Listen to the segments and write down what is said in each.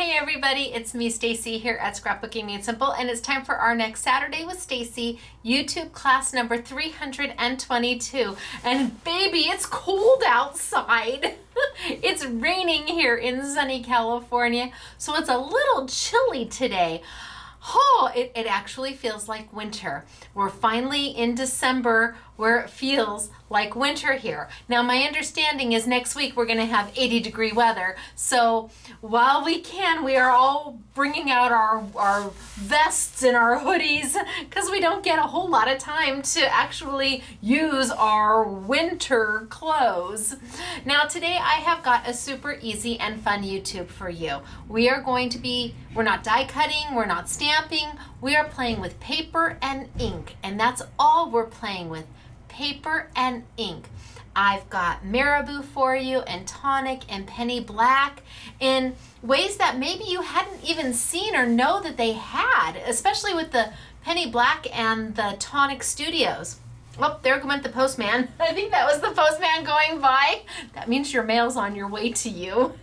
Hey everybody, it's me Stacy here at Scrapbooking Made Simple, and it's time for our next Saturday with Stacy YouTube class number 322. And baby, it's cold outside. It's raining here in sunny California, so it's a little chilly today. Oh, it actually feels like winter. We're finally in December where it feels like winter here. Now, my understanding is next week we're going to have 80-degree weather. So while we can, we are all bringing out our vests and our hoodies because we don't get a whole lot of time to actually use our winter clothes. Now, today I have got a super easy and fun YouTube for you. We're not die cutting, we're not stamping, we are playing with paper and ink, and that's all we're playing with. Paper and ink. I've got Marabou for you and Tonic and Penny Black in ways that maybe you hadn't even seen or know that they had, especially with the Penny Black and the Tonic Studios. Oh, there went the postman. I think that was the postman going by. That means your mail's on your way to you.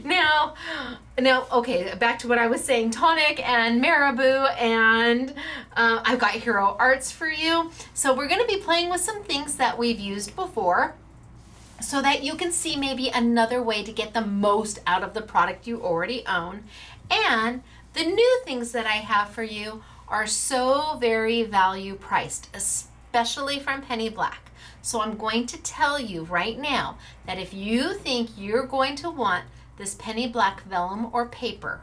Now, okay, back to what I was saying. Tonic and Marabou, and I've got Hero Arts for you. So we're going to be playing with some things that we've used before so that you can see maybe another way to get the most out of the product you already own. And the new things that I have for you are so very value priced, especially from Penny Black. So I'm going to tell you right now that if you think you're going to want this Penny Black vellum or paper,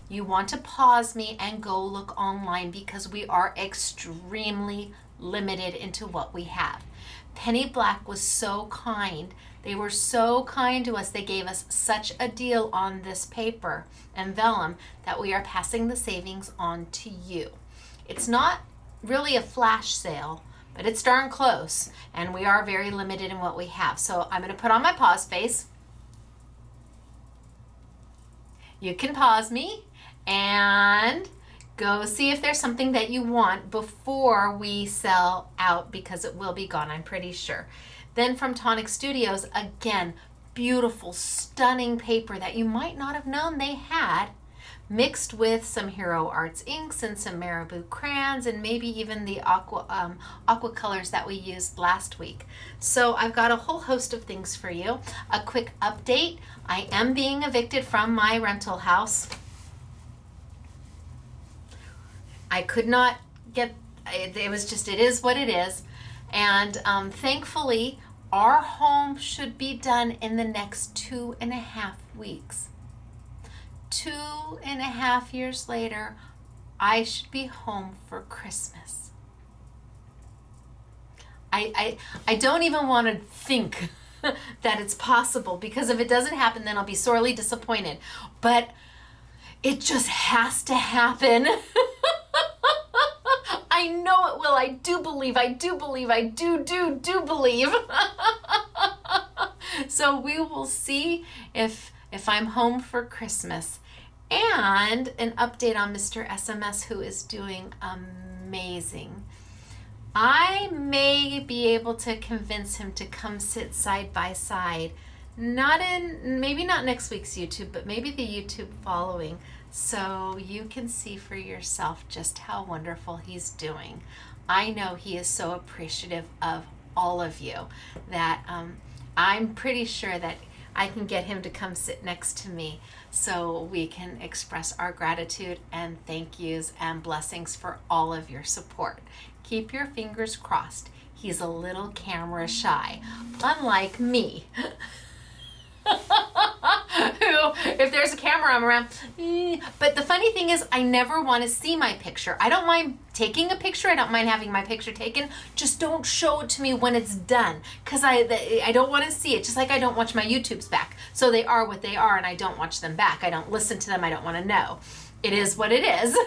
you want to pause me and go look online because we are extremely limited into what we have. Penny Black was so kind. They were so kind to us. They gave us such a deal on this paper and vellum that we are passing the savings on to you. It's not really a flash sale, but it's darn close, and we are very limited in what we have. So I'm going to put on my pause face. You can pause me and go see if there's something that you want before we sell out, because it will be gone, I'm pretty sure. Then from Tonic Studios, again, beautiful, stunning paper that you might not have known they had, mixed with some Hero Arts inks and some Marabou crayons and maybe even the aqua colors that we used last week. So I've got a whole host of things for you. A quick update. I am being evicted from my rental house. I could not get, it is what it is. And thankfully, our home should be done in the next 2.5 weeks. 2.5 years later, I should be home for Christmas. I don't even want to think that it's possible, because if it doesn't happen, then I'll be sorely disappointed. But it just has to happen. I know it will. I do believe. I do believe. So we will see if I'm home for Christmas. And an update on Mr. SMS, who is doing amazing. I may be able to convince him to come sit side by side. Maybe not next week's YouTube, but maybe the YouTube following, so you can see for yourself just how wonderful he's doing. I know he is so appreciative of all of you that I'm pretty sure that I can get him to come sit next to me so we can express our gratitude and thank yous and blessings for all of your support. Keep your fingers crossed. He's a little camera shy, unlike me. Who, if there's a camera, I'm around. But the funny thing is, I never want to see my picture. I don't mind taking a picture. I don't mind having my picture taken. Just don't show it to me when it's done, because I don't want to see it. Just like I don't watch my YouTubes back. So they are what they are, and I don't watch them back. I don't listen to them. I don't want to know. It is what it is.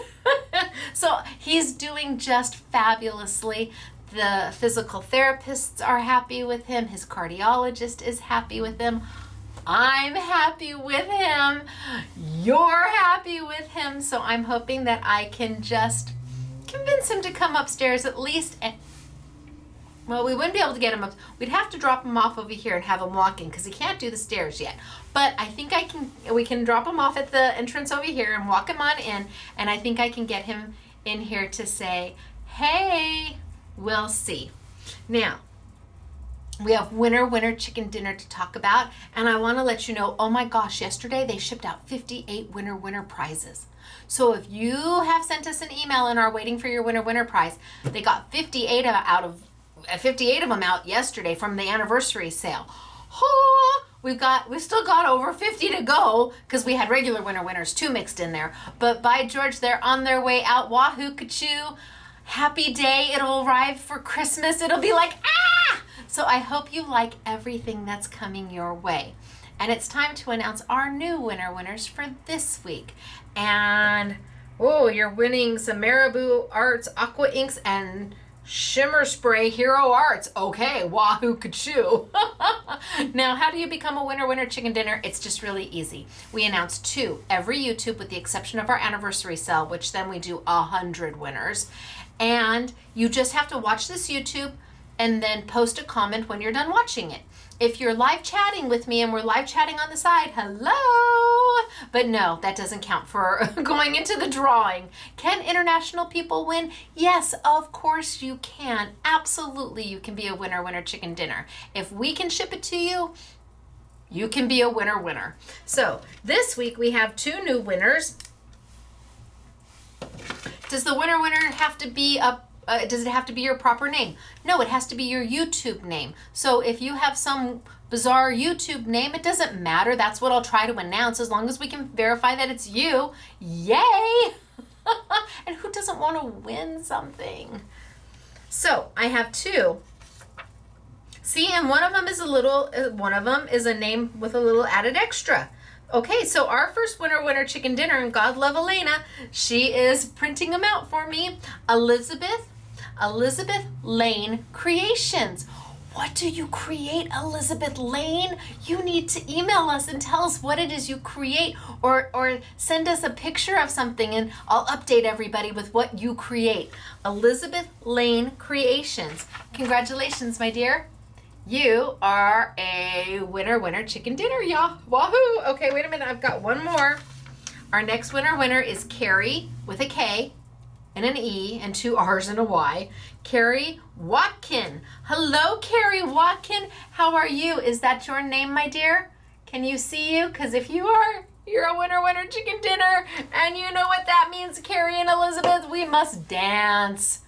So he's doing just fabulously. The physical therapists are happy with him. His cardiologist is happy with him. I'm happy with him. You're happy with him. So I'm hoping that I can just convince him to come upstairs at least Well, we wouldn't be able to get him up. We'd have to drop him off over here and have him walking because he can't do the stairs yet. But I think we can drop him off at the entrance over here and walk him on in. And I think I can get him in here to say, hey, we'll see. Now, we have winner chicken dinner to talk about. And I want to let you know, oh my gosh, yesterday they shipped out 58 winner prizes. So if you have sent us an email and are waiting for your winner prize, they got 58 of them out yesterday from the anniversary sale. Oh, we've still got over 50 to go because we had regular winners too mixed in there. But by George, they're on their way out. Wahoo, kachoo. Happy day. It'll arrive for Christmas. It'll be like, ah! So I hope you like everything that's coming your way. And it's time to announce our new winners for this week. And, oh, you're winning some Marabou Arts Aqua Inks and Shimmer Spray Hero Arts. Okay, wahoo kachoo. Now, how do you become a winner chicken dinner? It's just really easy. We announce 2 every YouTube with the exception of our anniversary sale, which then we do 100 winners. And you just have to watch this YouTube and then post a comment when you're done watching it. If you're live chatting with me and we're live chatting on the side, hello. But no, that doesn't count for going into the drawing. Can international people win? Yes, of course you can. Absolutely, you can be a winner chicken dinner. If we can ship it to you, you can be a winner. So this week we have 2 new winners. Does the winner have to be does it have to be your proper name? No, it has to be your YouTube name. So if you have some bizarre YouTube name, it doesn't matter. That's what I'll try to announce as long as we can verify that it's you. Yay! And who doesn't want to win something? So I have 2. See, and one of them is a name with a little added extra. Okay, so our first winner chicken dinner, and God love Elena, she is printing them out for me. Elizabeth Lane Creations. What do you create, Elizabeth Lane? You need to email us and tell us what it is you create, or send us a picture of something and I'll update everybody with what you create. Elizabeth Lane Creations. Congratulations, my dear. You are a winner chicken dinner, y'all. Wahoo! Okay, wait a minute. I've got one more. Our next winner is Carrie with a K and an E and 2 R's and a Y. Carrie Watkin. Hello, Carrie Watkin. How are you? Is that your name, my dear? Can you see you? Because if you are, you're a winner chicken dinner. And you know what that means, Carrie and Elizabeth. We must dance.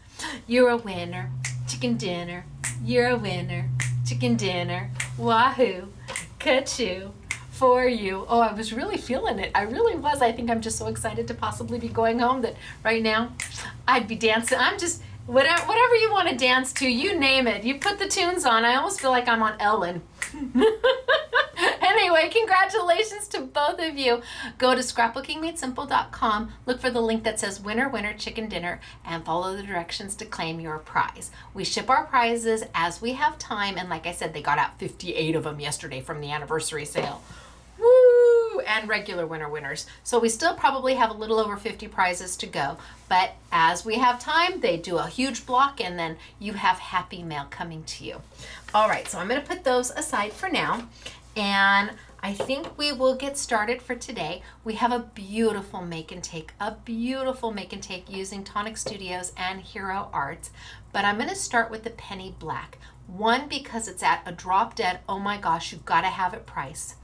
You're a winner chicken dinner. You're a winner chicken dinner. Wahoo, kachoo for you. Oh, I was really feeling it. I really was. I think I'm just so excited to possibly be going home that right now I'd be dancing. I'm just, whatever you want to dance to, you name it. You put the tunes on. I almost feel like I'm on Ellen. Anyway, congratulations to both of you. Go to scrapbookingmadesimple.com, look for the link that says winner chicken dinner, and follow the directions to claim your prize. We ship our prizes as we have time, and like I said, they got out 58 of them yesterday from the anniversary sale. Woo! And regular winners. So we still probably have a little over 50 prizes to go, but as we have time, they do a huge block, and then you have happy mail coming to you. All right, so I'm going to put those aside for now. And I think we will get started for today. We have a beautiful make and take using Tonic Studios and Hero Arts. But I'm going to start with the Penny Black. 1, because it's at a drop dead, oh my gosh, you've got to have it price.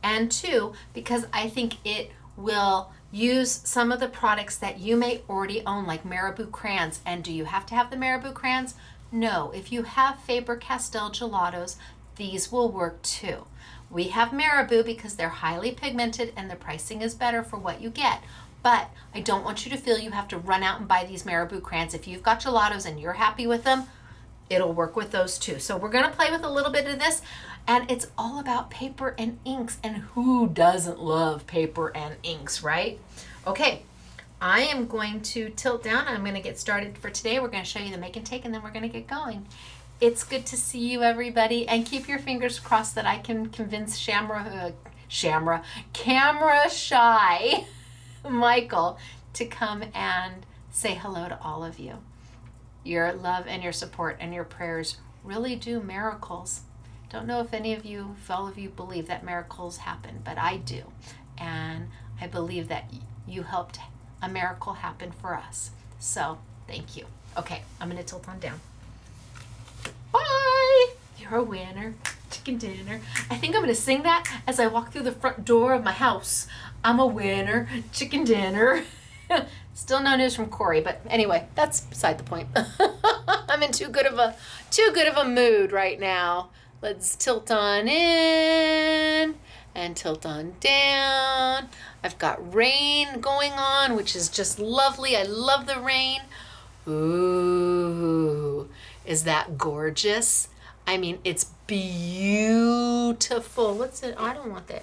And 2, because I think it will use some of the products that you may already own, like Marabou crayons. And do you have to have the Marabou crayons? No. If you have Faber-Castell gelatos, these will work too. We have Marabou because they're highly pigmented and the pricing is better for what you get. But I don't want you to feel you have to run out and buy these Marabou crayons. If you've got gelatos and you're happy with them, it'll work with those too. So we're going to play with a little bit of this, and it's all about paper and inks, and who doesn't love paper and inks, right? Okay, I am going to tilt down. I'm going to get started for today. We're going to show you the make and take, and then we're going to get going. It's good to see you, everybody, and keep your fingers crossed that I can convince camera shy Michael to come and say hello to all of you. Your love and your support and your prayers really do miracles. Don't know if all of you believe that miracles happen, but I do. And I believe that you helped a miracle happen for us. So thank you. Okay, I'm gonna tilt on down. Bye! You're a winner. Chicken dinner. I think I'm gonna sing that as I walk through the front door of my house. I'm a winner. Chicken dinner. Still no news from Corey, but anyway, that's beside the point. I'm in too good of a mood right now. Let's tilt on in and tilt on down. I've got rain going on, which is just lovely. I love the rain. Ooh, is that gorgeous? I mean, it's beautiful. What's it? I don't want that.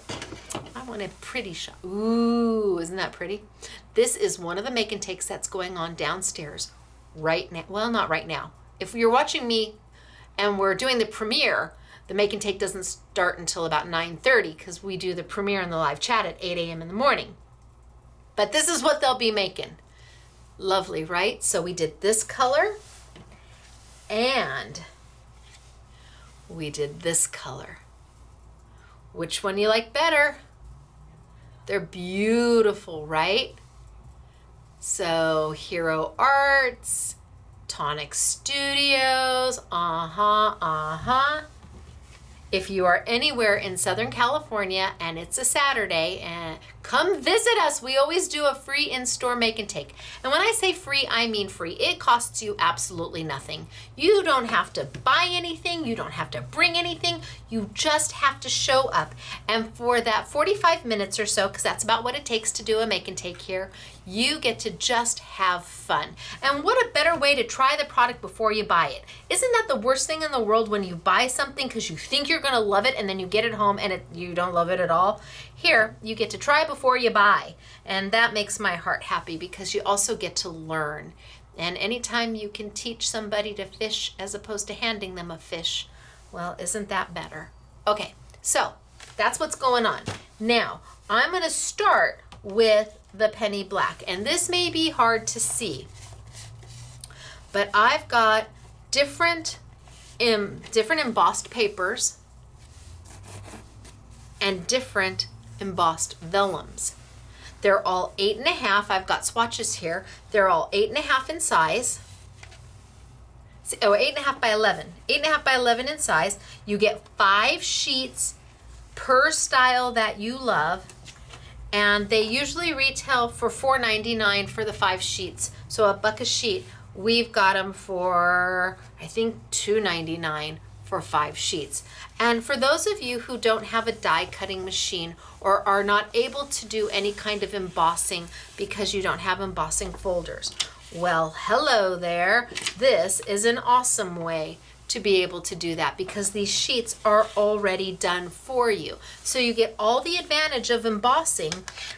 I want a pretty shot. Ooh, isn't that pretty? This is one of the make and takes that's going on downstairs right now. Well, not right now. If you're watching me and we're doing the premiere, the make and take doesn't start until about 9:30 because we do the premiere and the live chat at 8 a.m. in the morning. But this is what they'll be making. Lovely, right? So we did this color and we did this color. Which one you like better? They're beautiful, right? So Hero Arts, Tonic Studios, If you are anywhere in Southern California and it's a Saturday, come visit us. We always do a free in-store make and take. And when I say free, I mean free. It costs you absolutely nothing. You don't have to buy anything. You don't have to bring anything. You just have to show up. And for that 45 minutes or so, because that's about what it takes to do a make and take here, you get to just have fun. And what a better way to try the product before you buy it. Isn't that the worst thing in the world when you buy something because you think you're gonna love it and then you get it home and you don't love it at all? Here, you get to try before you buy. And that makes my heart happy because you also get to learn. And anytime you can teach somebody to fish as opposed to handing them a fish, well, isn't that better? Okay, so that's what's going on. Now, I'm gonna start with the penny black, and this may be hard to see, but I've got different embossed papers and different embossed vellums. They're all 8.5. I've got swatches here. They're all 8.5 in size. 8.5 by 11. 8.5 by 11 in size. You get 5 sheets per style that you love. And they usually retail for $4.99 for the 5 sheets. So $1 a sheet. We've got them for, I think, $2.99 for 5 sheets. And for those of you who don't have a die cutting machine or are not able to do any kind of embossing because you don't have embossing folders, well, hello there. This is an awesome way to be able to do that because these sheets are already done for you. So you get all the advantage of embossing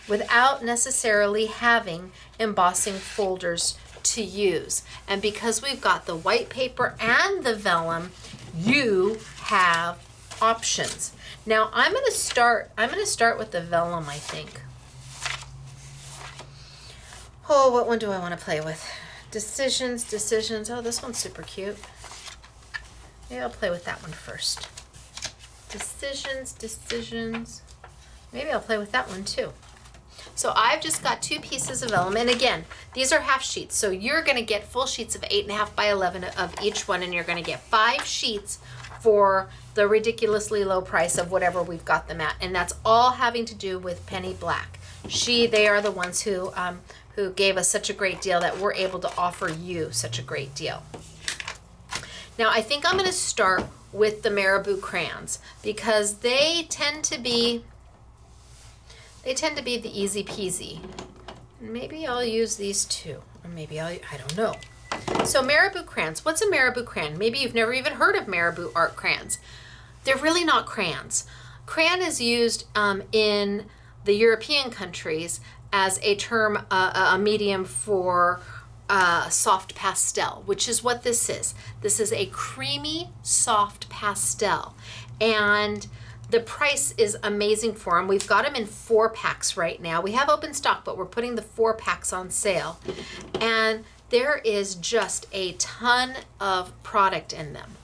without necessarily having embossing folders to use. And because we've got the white paper and the vellum, you have options. Now I'm gonna start with the vellum, I think. Oh, what one do I want to play with? Decisions. Oh, this one's super cute. Maybe I'll play with that one first. Decisions. Maybe I'll play with that one too. So I've just got 2 pieces of vellum. And again, these are half sheets. So you're gonna get full sheets of 8.5 by 11 of each one, and you're gonna get 5 sheets for the ridiculously low price of whatever we've got them at. And that's all having to do with Penny Black. They are the ones who gave us such a great deal that we're able to offer you such a great deal. Now I think I'm going to start with the Marabou crayons because they tend to be the easy peasy. Maybe I'll use these too, or maybe I don't know. So Marabou crayons. What's a Marabou crayon? Maybe you've never even heard of Marabou art crayons. They're really not crayons. Crayon is used in the European countries as a term, a medium for soft pastel, which is what this is. This is a creamy, soft pastel. And the price is amazing for them. We've got them in 4 packs right now. We have open stock, but we're putting the 4 packs on sale. And there is just a ton of product in them.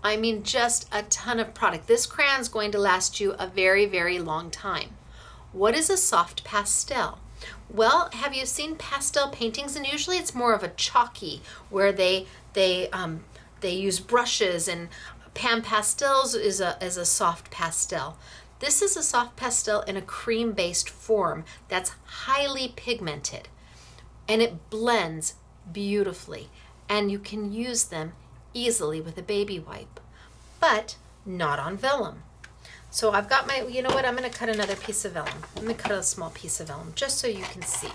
I mean, just a ton of product. This crayon is going to last you a very, very long time. What is a soft pastel? Well, have you seen pastel paintings? And usually it's more of a chalky, where they use brushes, and pan pastels is a soft pastel. This is a soft pastel in a cream-based form that's highly pigmented, and it blends beautifully, and you can use them easily with a baby wipe, but not on vellum. So I've got my, you know what, I'm going to cut another piece of vellum. I'm going to cut a small piece of vellum just so you can see.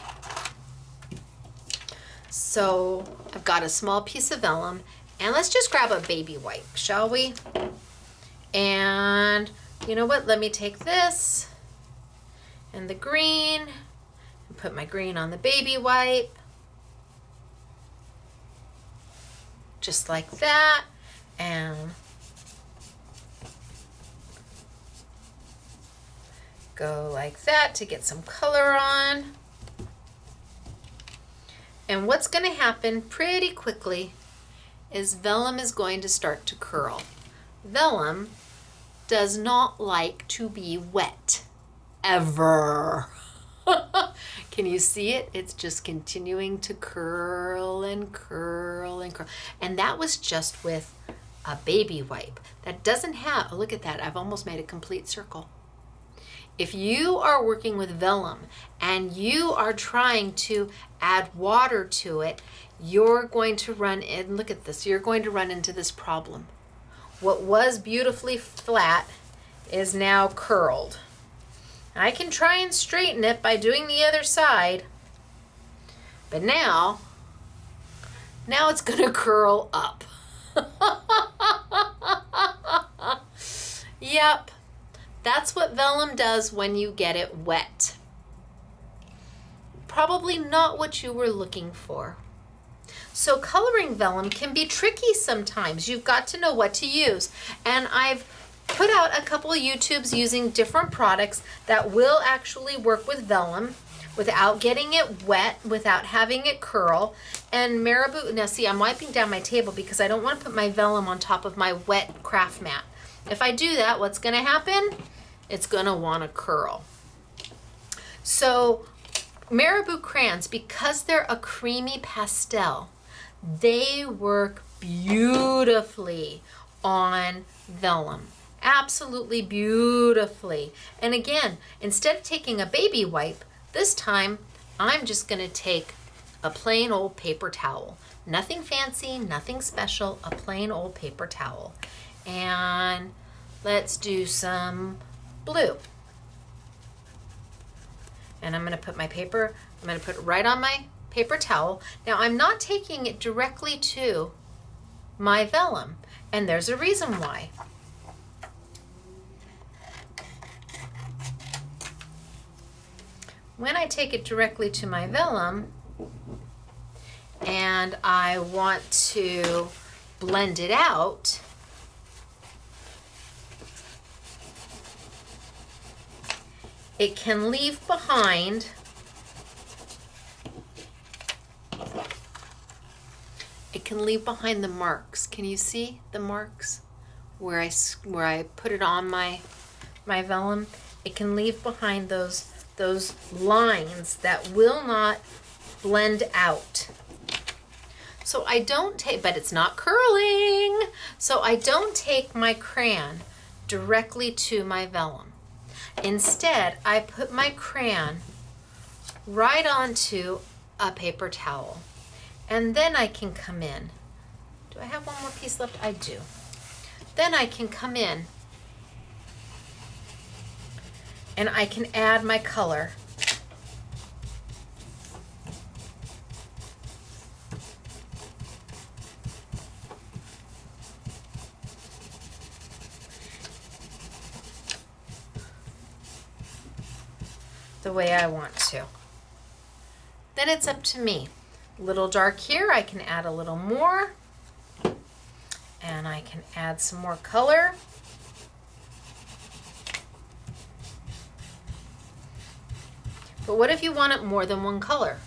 So I've got a small piece of vellum, and let's just grab a baby wipe, shall we? And you know what, let me take this and the green and put my green on the baby wipe. Just like that, and go like that to get some color on. And what's going to happen pretty quickly is vellum is going to start to curl. Vellum does not like to be wet, ever. Can you see it? It's just continuing to curl and curl and curl. And that was just with a baby wipe. That doesn't have, oh, look at that, I've almost made a complete circle. If you are working with vellum and you are trying to add water to it, you're going to run in, look at this, you're going to run into this problem. What was beautifully flat is now curled. I can try and straighten it by doing the other side, but now it's gonna curl up. Yep, that's what vellum does when you get it wet. Probably not what you were looking for. So coloring vellum can be tricky sometimes. You've got to know what to use. And I've put out a couple of YouTubes using different products that will actually work with vellum without getting it wet, without having it curl. And Marabou, now see, I'm wiping down my table because I don't want to put my vellum on top of my wet craft mat. If I do that, what's going to happen? It's going to want to curl. So Marabou crayons, because they're a creamy pastel, they work beautifully on vellum. Absolutely beautifully. And again, instead of taking a baby wipe, this time I'm just going to take a plain old paper towel. Nothing fancy, nothing special, a plain old paper towel. And let's do some blue. And I'm going to put my paper, I'm going to put it right on my paper towel. Now I'm not taking it directly to my vellum, and there's a reason why. When I take it directly to my vellum and I want to blend it out, it can leave behind the marks. Can you see the marks where I put it on my vellum? It can leave behind those lines that will not blend out. So I don't take, but it's not curling. So I don't take my crayon directly to my vellum. Instead, I put my crayon right onto a paper towel. And then I can come in. Do I have one more piece left? I do. Then I can come in and I can add my color. The way I want to. Then it's up to me. A little dark here, I can add a little more. And I can add some more color. But what if you want it more than one color?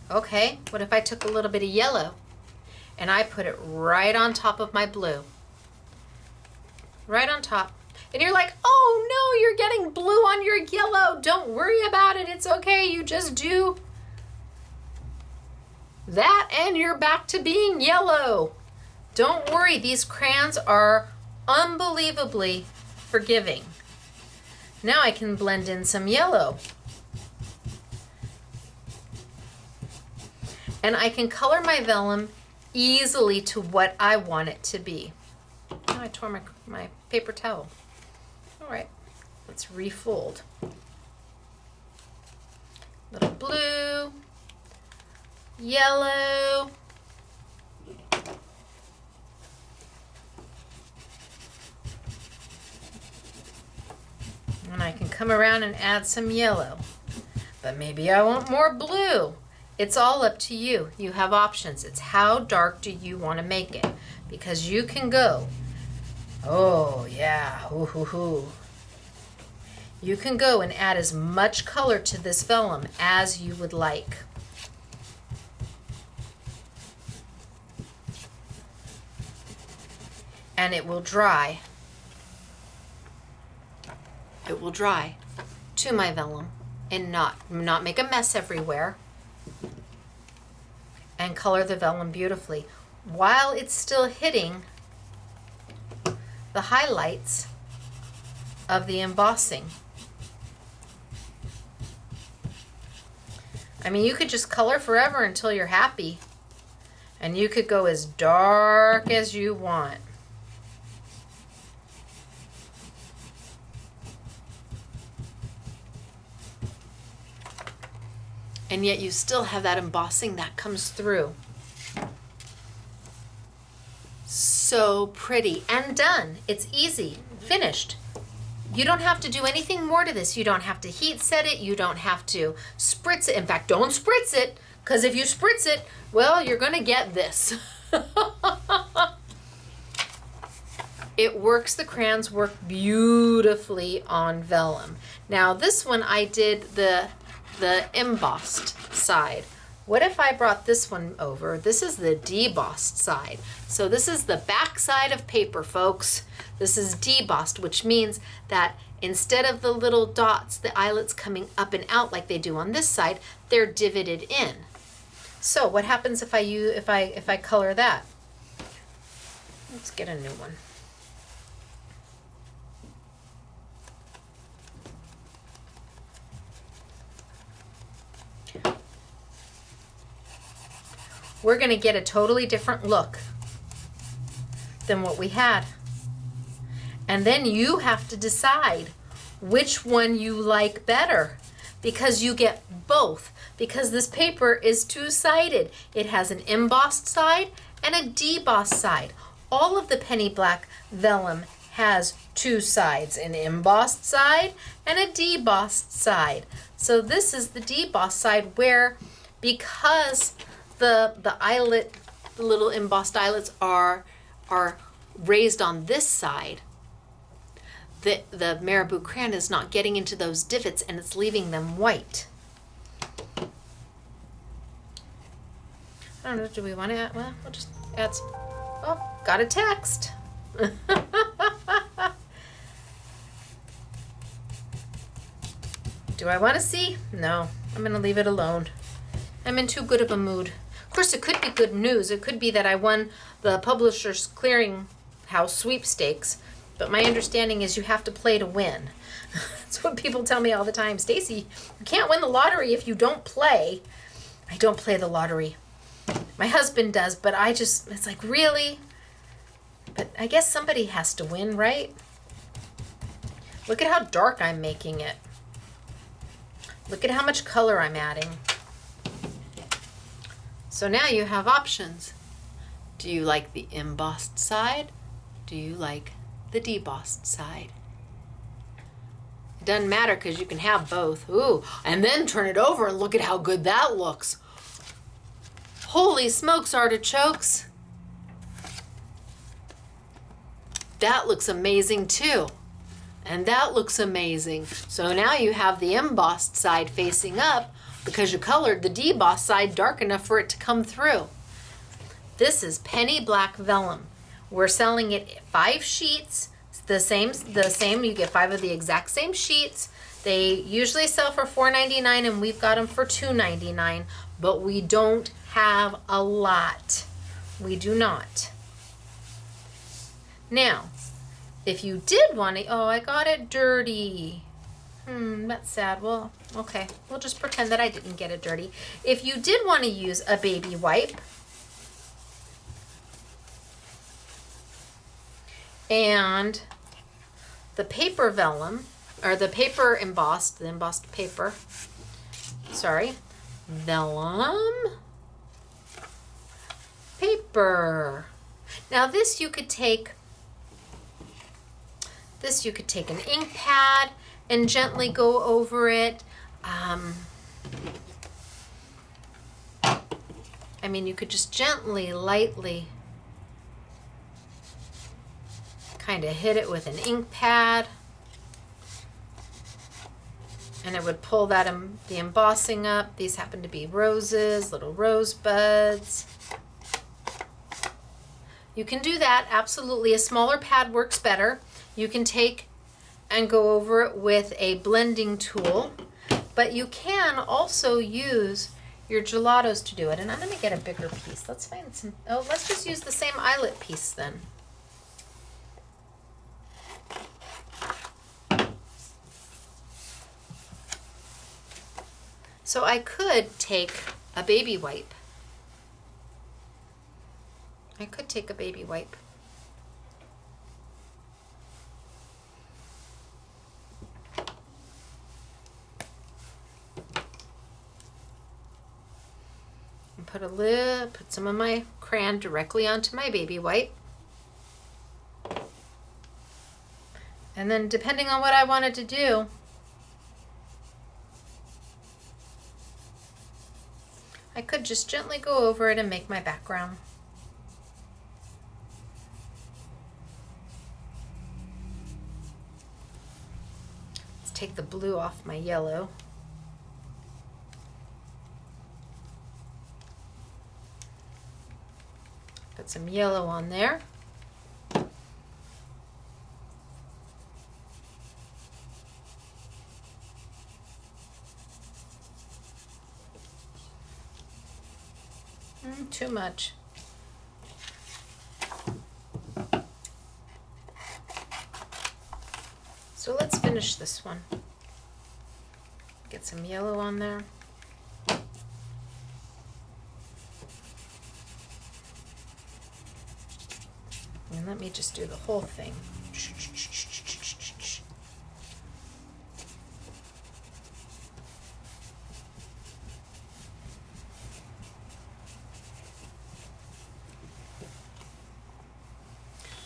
Okay, what if I took a little bit of yellow and I put it right on top of my blue? right on top. And you're like, oh no, you're getting blue on your yellow. Don't worry about it. It's okay. You just do that and you're back to being yellow. Don't worry. These crayons are unbelievably forgiving. Now I can blend in some yellow. And I can color my vellum easily to what I want it to be. Oh, I tore my paper towel. All right, let's refold. Little blue, yellow, and I can come around and add some yellow. But maybe I want more blue. It's all up to you. You have options. It's how dark do you want to make it? Because you can go, oh yeah, hoo hoo hoo. You can go and add as much color to this vellum as you would like. And it will dry. It will dry to my vellum and not make a mess everywhere. And color the vellum beautifully while it's still hitting the highlights of the embossing. I mean, you could just color forever until you're happy, and you could go as dark as you want. And yet you still have that embossing that comes through. So pretty and done. It's easy, finished. You don't have to do anything more to this. You don't have to heat set it. You don't have to spritz it. In fact, don't spritz it, because if you spritz it, well, you're going to get this. It works, the crayons work beautifully on vellum. Now this one I did the embossed side. What if I brought this one over? This is the debossed side. So this is the back side of paper, folks. This is debossed, which means that instead of the little dots, the eyelets coming up and out like they do on this side, they're divoted in. So what happens if I color that? Let's get a new one. We're going to get a totally different look than what we had. And then you have to decide which one you like better, because you get both, because this paper is two-sided. It has an embossed side and a debossed side. All of the penny black vellum has two sides, an embossed side and a debossed side. So this is the debossed side, where because the eyelet, the little embossed eyelets are raised on this side, the marabou crayon is not getting into those divots and it's leaving them white. I don't know, do we want to add, well, we'll just add some, oh, got a text. Do I want to see? No, I'm going to leave it alone. I'm in too good of a mood. Of course, it could be good news. It could be that I won the Publishers Clearinghouse sweepstakes, but my understanding is you have to play to win. That's what people tell me all the time. Stacy, you can't win the lottery if you don't play. I don't play the lottery. My husband does, but I just, it's like, really? But I guess somebody has to win, right? Look at how dark I'm making it. Look at how much color I'm adding. So now you have options. Do you like the embossed side? Do you like the debossed side? It doesn't matter, because you can have both. Ooh, and then turn it over and look at how good that looks. Holy smokes, artichokes. That looks amazing too. And that looks amazing. So now you have the embossed side facing up, because you colored the debossed side dark enough for it to come through. This is penny black vellum. We're selling it 5 sheets, the same. You get 5 of the exact same sheets. They usually sell for $4.99 and we've got them for $2.99, but we don't have a lot. We do not. Now, if you did want to, oh, I got it dirty. That's sad. Well, okay. We'll just pretend that I didn't get it dirty. If you did want to use a baby wipe and the paper vellum, or the paper embossed, the embossed paper, sorry, vellum paper. Now this you could take an ink pad and gently go over it. I mean, you could just gently, lightly kind of hit it with an ink pad, and it would pull that the embossing up. These happen to be roses, little rosebuds. You can do that, absolutely. A smaller pad works better. You can take and go over it with a blending tool, but you can also use your gelatos to do it. And I'm gonna get a bigger piece. Let's find some, oh, let's just use the same eyelet piece then. So I could take a baby wipe. I could take a baby wipe. And put some of my crayon directly onto my baby wipe. And then depending on what I wanted to do, I could just gently go over it and make my background. Let's take the blue off my yellow. Put some yellow on there. Too much. So let's finish this one. Get some yellow on there. And let me just do the whole thing.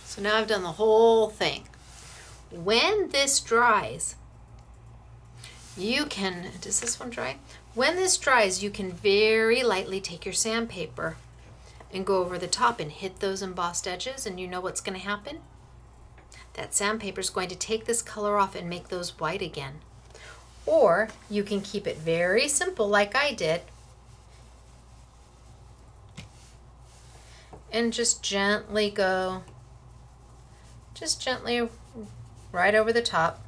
So now I've done the whole thing. When this dries, you can, does this one dry? When this dries, you can very lightly take your sandpaper and go over the top and hit those embossed edges, and you know what's going to happen? That sandpaper is going to take this color off and make those white again. Or you can keep it very simple like I did and just gently go, just gently right over the top.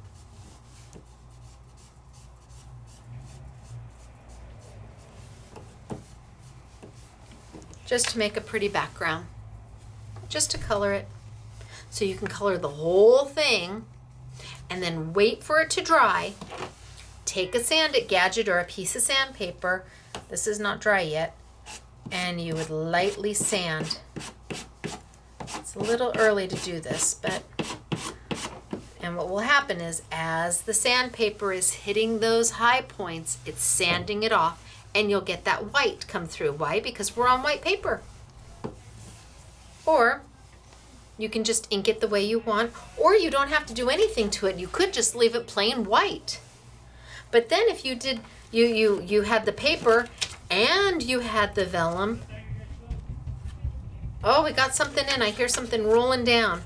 Just to make a pretty background, just to color it. So you can color the whole thing and then wait for it to dry. Take a sanding gadget or a piece of sandpaper. This is not dry yet. And you would lightly sand. It's a little early to do this, but, and what will happen is as the sandpaper is hitting those high points, it's sanding it off, and you'll get that white come through. Why? Because we're on white paper. Or you can just ink it the way you want, or you don't have to do anything to it. You could just leave it plain white. But then if you did, you had the paper and you had the vellum. Oh, we got something in. I hear something rolling down.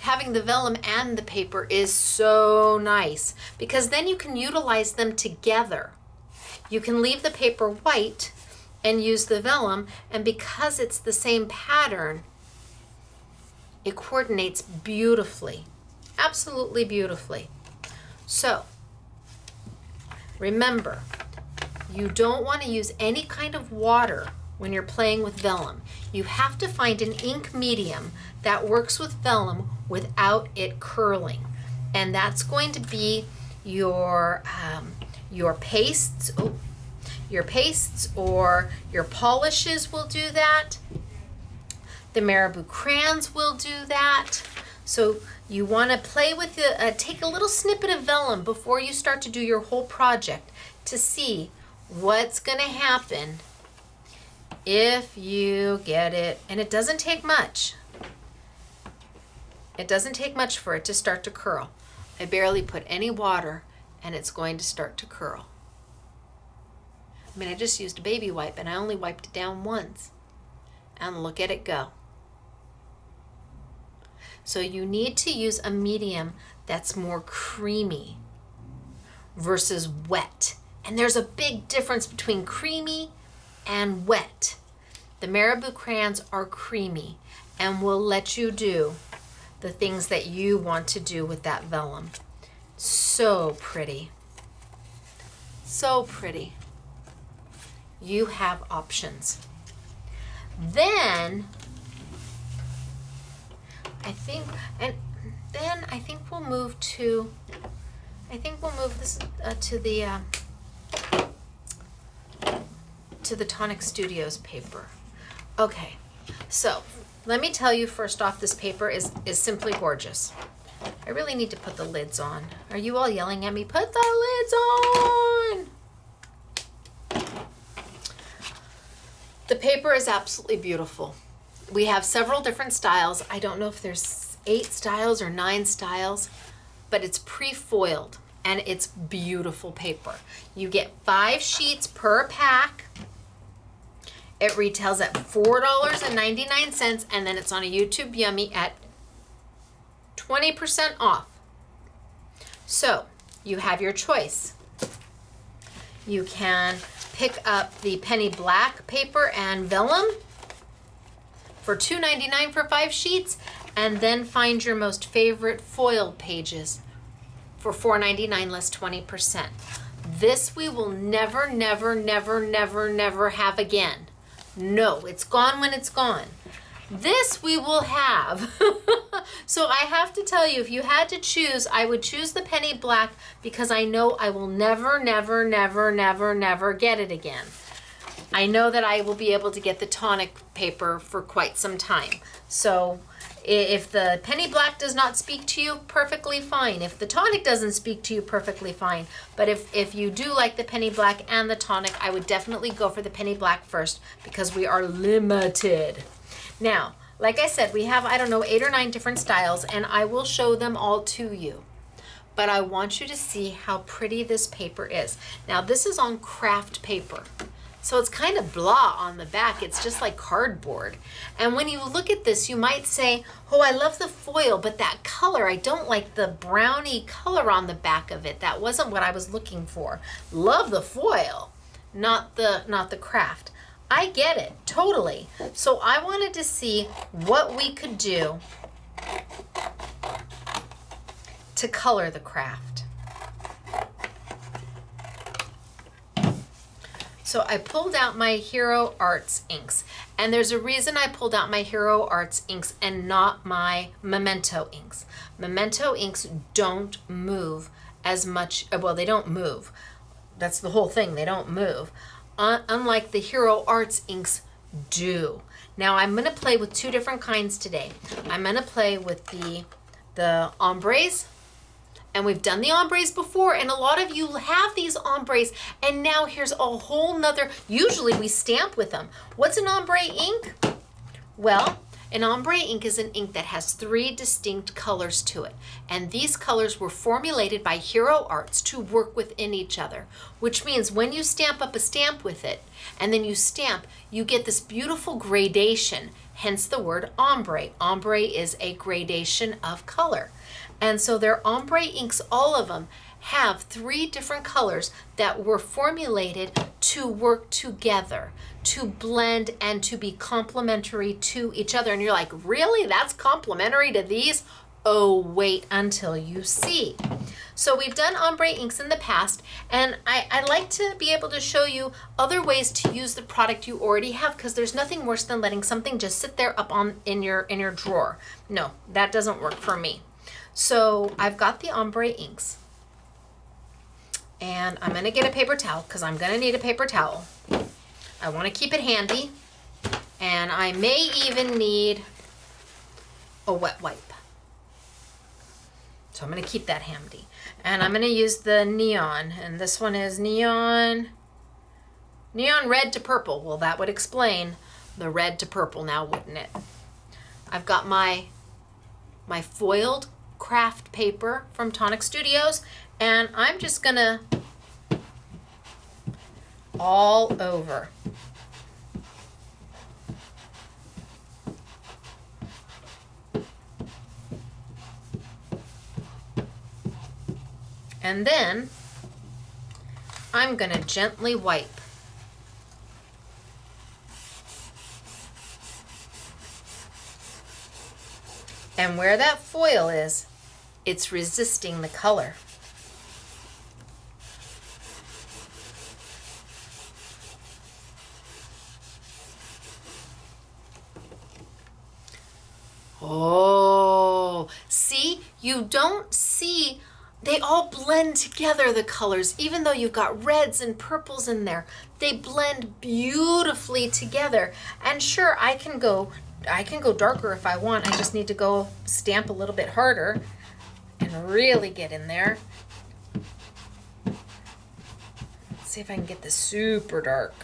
Having the vellum and the paper is so nice because then you can utilize them together. You can leave the paper white and use the vellum, and because it's the same pattern, it coordinates beautifully. absolutely beautifully. So remember, you don't want to use any kind of water when you're playing with vellum. You have to find an ink medium that works with vellum without it curling. And that's going to be your pastes. Oh, your pastes or your polishes will do that. The marabou crayons will do that. So you want to play with take a little snippet of vellum before you start to do your whole project to see what's going to happen if you get it. And it doesn't take much. It doesn't take much for it to start to curl. I barely put any water and it's going to start to curl. I mean, I just used a baby wipe and I only wiped it down once. And look at it go. So you need to use a medium that's more creamy versus wet. And there's a big difference between creamy and wet. The marabou crayons are creamy and will let you do the things that you want to do with that vellum. So pretty. So pretty. You have options. Then I think we'll move to, this to the Tonic Studios paper. Okay, so let me tell you first off, this paper is simply gorgeous. I really need to put the lids on. Are you all yelling at me? Put the lids on! The paper is absolutely beautiful. We have several different styles. I don't know if there's 8 styles or 9 styles, but it's pre-foiled and it's beautiful paper. You get 5 sheets per pack. It retails at $4.99 and then it's on a YouTube Yummy at 20% off. So you have your choice. You can pick up the penny black paper and vellum for $2.99 for 5 sheets, and then find your most favorite foiled pages for $4.99 less 20%. This we will never, never, never, never, never have again. No, it's gone when it's gone. This we will have. So I have to tell you, if you had to choose, I would choose the penny black because I know I will never, never, never, never, never get it again. I know that I will be able to get the Tonic paper for quite some time. So if the penny black does not speak to you, perfectly fine. If the Tonic doesn't speak to you, perfectly fine. But if you do like the penny black and the Tonic, I would definitely go for the penny black first because we are limited. Now, like I said, we have, I don't know, 8 or 9 different styles, and I will show them all to you. But I want you to see how pretty this paper is. Now, this is on craft paper. So it's kind of blah on the back. It's just like cardboard. And when you look at this, you might say, oh, I love the foil, but that color, I don't like the brownie color on the back of it. That wasn't what I was looking for. Love the foil, not the craft. I get it, totally. So I wanted to see what we could do to color the craft. So I pulled out my Hero Arts inks, and there's a reason I pulled out my Hero Arts inks and not my Memento inks. Memento inks don't move as much, well, they don't move. That's the whole thing, they don't move. Unlike the Hero Arts inks do. Now I'm gonna play with 2 different kinds today. I'm gonna play with the ombres, and we've done the ombres before, and a lot of you have these ombres, and now here's a whole nother, usually we stamp with them. What's an ombre ink? Well, an ombre ink is an ink that has 3 distinct colors to it, and these colors were formulated by Hero Arts to work within each other, which means when you stamp up a stamp with it, and then you stamp, you get this beautiful gradation, hence the word ombre. Ombre is a gradation of color. And so their ombre inks, all of them, have 3 different colors that were formulated to work together, to blend and to be complementary to each other. And you're like, really? That's complementary to these? Oh, wait until you see. So we've done ombre inks in the past, and I like to be able to show you other ways to use the product you already have, because there's nothing worse than letting something just sit there up in your drawer. No, that doesn't work for me. So I've got the ombre inks, and I'm gonna get a paper towel because I'm gonna need a paper towel. I want to keep it handy, and I may even need a wet wipe. So I'm going to keep that handy. And I'm going to use the neon. And this one is neon red to purple. Well, that would explain the red to purple now, wouldn't it? I've got my foiled craft paper from Tonic Studios. And I'm just going to all over. And then I'm going to gently wipe. And where that foil is, it's resisting the color. Oh, see? You don't see. They all blend together, the colors, even though you've got reds and purples in there. They blend beautifully together. And sure, I can go darker if I want. I just need to go stamp a little bit harder and really get in there. Let's see if I can get this super dark.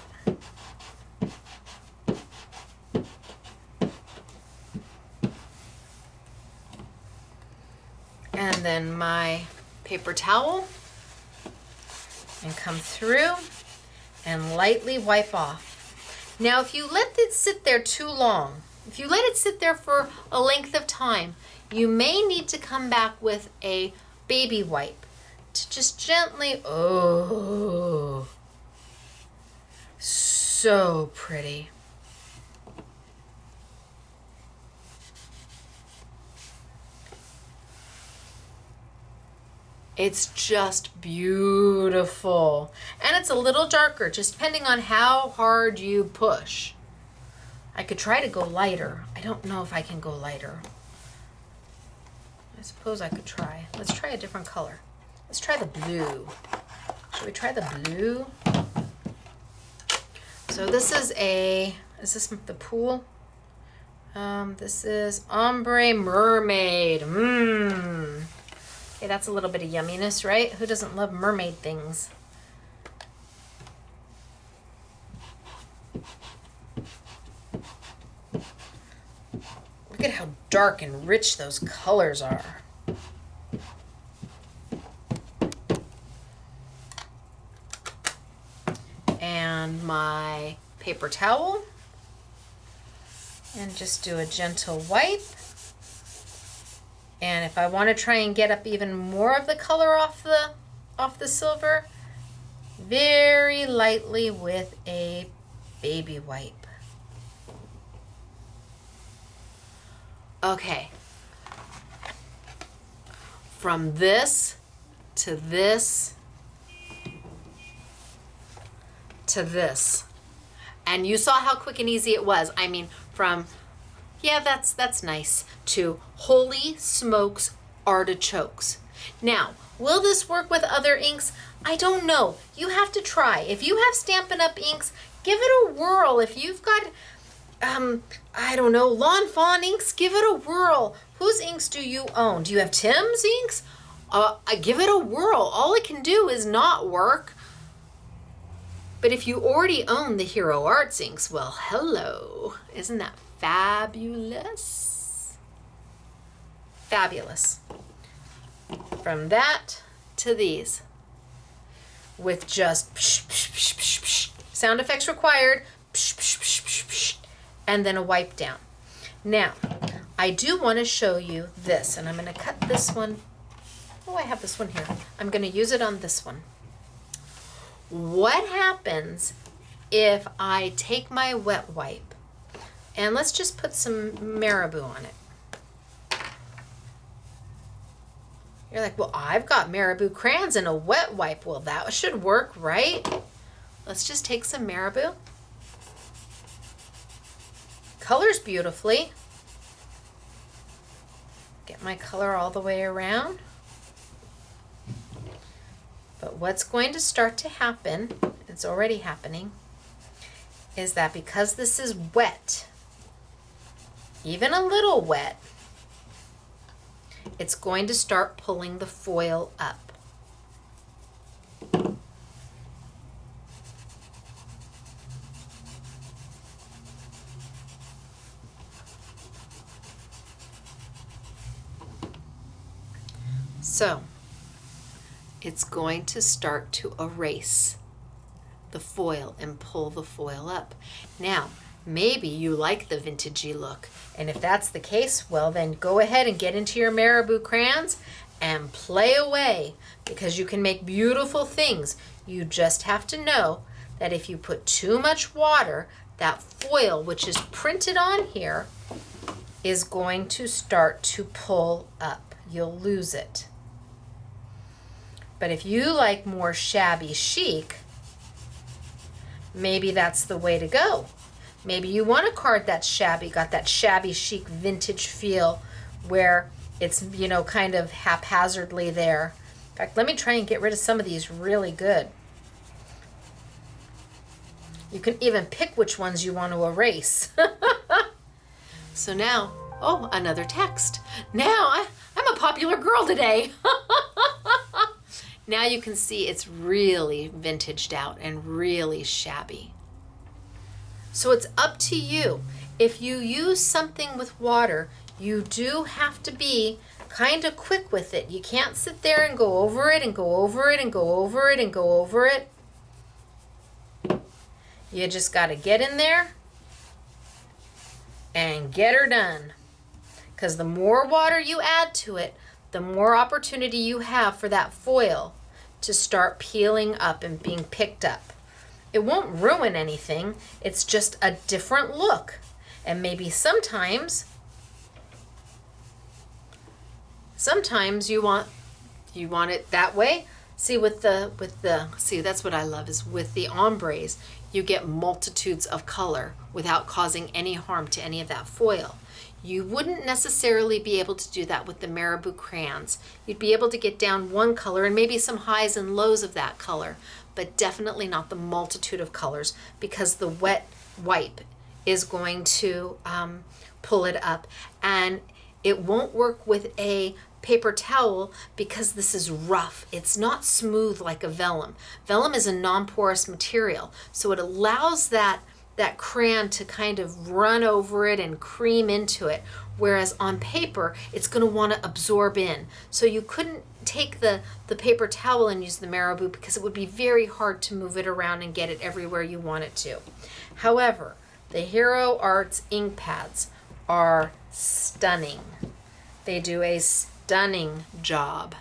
And then my paper towel, and come through and lightly wipe off. Now, if you let it sit there too long, if you let it sit there for a length of time, you may need to come back with a baby wipe to just gently, oh, so pretty. It's just beautiful. And it's a little darker, just depending on how hard you push. I could try to go lighter. I don't know if I can go lighter. I suppose I could try. Let's try a different color. Let's try the blue. Should we try the blue? So this is this the pool? This is Ombre Mermaid. Okay, that's a little bit of yumminess, right? Who doesn't love mermaid things? Look at how dark and rich those colors are. And my paper towel. And just do a gentle wipe. And if I want to try and get up even more of the color off the silver, very lightly with a baby wipe. Okay. From this to this to this. And you saw how quick and easy it was. I mean, from yeah, that's nice, to holy smokes artichokes. Now, will this work with other inks? I don't know. You have to try. If you have Stampin' Up! Inks, give it a whirl. If you've got, I don't know, Lawn Fawn inks, give it a whirl. Whose inks do you own? Do you have Tim's inks? Give it a whirl. All it can do is not work. But if you already own the Hero Arts inks, well, hello. Isn't that fabulous? Fabulous. From that to these, with just psh, psh, psh, psh, psh, sound effects required, psh, psh, psh, psh, psh, and then a wipe down. Now, I do want to show you this, and I'm going to cut this one. Oh, I have this one here. I'm going to use it on this one. What happens if I take my wet wipe, and let's just put some marabou on it. You're like, well, I've got marabou crayons and a wet wipe. Well, that should work, right? Let's just take some marabou. Colors beautifully. Get my color all the way around. But what's going to start to happen, it's already happening, is that because this is wet, even a little wet, it's going to start pulling the foil up. So it's going to start to erase the foil and pull the foil up. Now, maybe you like the vintagey look, and if that's the case, well then go ahead and get into your marabou crayons and play away, because you can make beautiful things. You just have to know that if you put too much water, that foil, which is printed on here, is going to start to pull up. You'll lose it. But if you like more shabby chic, maybe that's the way to go. Maybe you want a card that's shabby, got that shabby chic vintage feel where it's, you know, kind of haphazardly there. In fact, let me try and get rid of some of these really good. You can even pick which ones you want to erase. So now, oh, another text. Now I'm a popular girl today. Now you can see it's really vintaged out and really shabby. So it's up to you. If you use something with water, you do have to be kind of quick with it. You can't sit there and go over it and go over it and go over it and go over it. You just got to get in there and get her done. Because the more water you add to it, the more opportunity you have for that foil to start peeling up and being picked up. It won't ruin anything. It's just a different look. And maybe sometimes you want it that way. See, see, that's what I love, is with the ombres, you get multitudes of color without causing any harm to any of that foil. You wouldn't necessarily be able to do that with the marabou crayons. You'd be able to get down one color and maybe some highs and lows of that color, but definitely not the multitude of colors, because the wet wipe is going to pull it up, and it won't work with a paper towel because this is rough. It's not smooth like a vellum. Vellum is a non-porous material, so it allows that crayon to kind of run over it and cream into it, whereas on paper it's going to want to absorb in. So you couldn't take the paper towel and use the marabou because it would be very hard to move it around and get it everywhere you want it to. However, the Hero Arts ink pads are stunning. They do a stunning job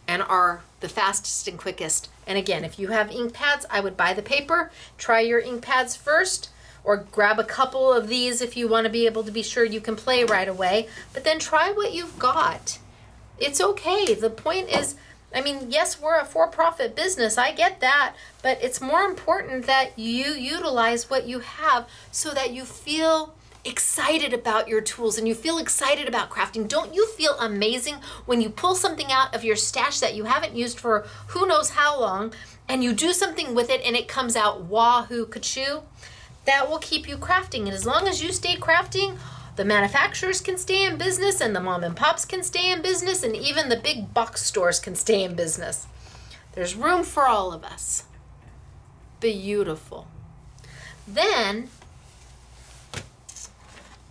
and are the fastest and quickest. And again, if you have ink pads, I would buy the paper, try your ink pads first, or grab a couple of these if you want to be able to be sure you can play right away, but then try what you've got. It's okay. The point is, I mean, yes, we're a for-profit business, I get that, but it's more important that you utilize what you have so that you feel excited about your tools and you feel excited about crafting. Don't you feel amazing when you pull something out of your stash that you haven't used for who knows how long and you do something with it and it comes out wahoo kachoo? That will keep you crafting, and as long as you stay crafting, the manufacturers can stay in business and the mom and pops can stay in business and even the big box stores can stay in business. There's room for all of us. Beautiful. Then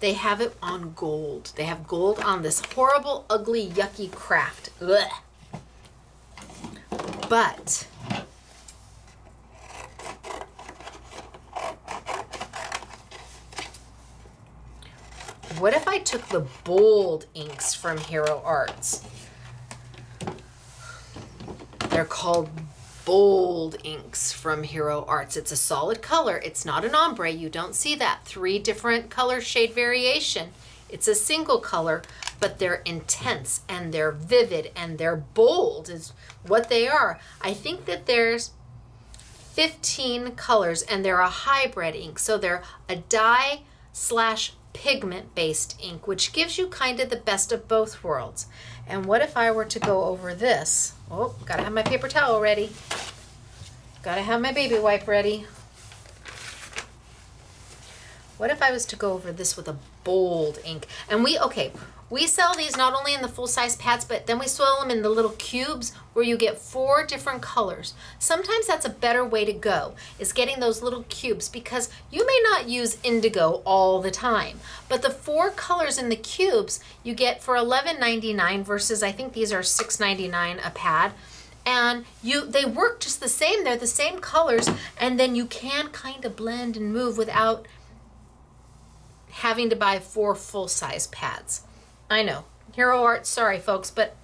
they have it on gold. They have gold on this horrible, ugly, yucky craft. Ugh. But what if I took the bold inks from Hero Arts? They're called bold inks from Hero Arts. It's a solid color. It's not an ombre. You don't see that 3 different color shade variation. It's a single color, but they're intense and they're vivid and they're bold is what they are. I think that there's 15 colors and they're a hybrid ink. So they're a dye / pigment based ink, which gives you kind of the best of both worlds. And what if I were to go over this? Oh, gotta have my paper towel ready. Gotta have my baby wipe ready. What if I was to go over this with a bold ink? And we sell these not only in the full-size pads, but then we sell them in the little cubes where you get 4 different colors. Sometimes that's a better way to go, is getting those little cubes, because you may not use indigo all the time. But the 4 colors in the cubes you get for $11.99 versus I think these are $6.99 a pad. And they work just the same. They're the same colors, and then you can kind of blend and move without having to buy 4 full-size pads. I know, Hero Art, sorry folks, but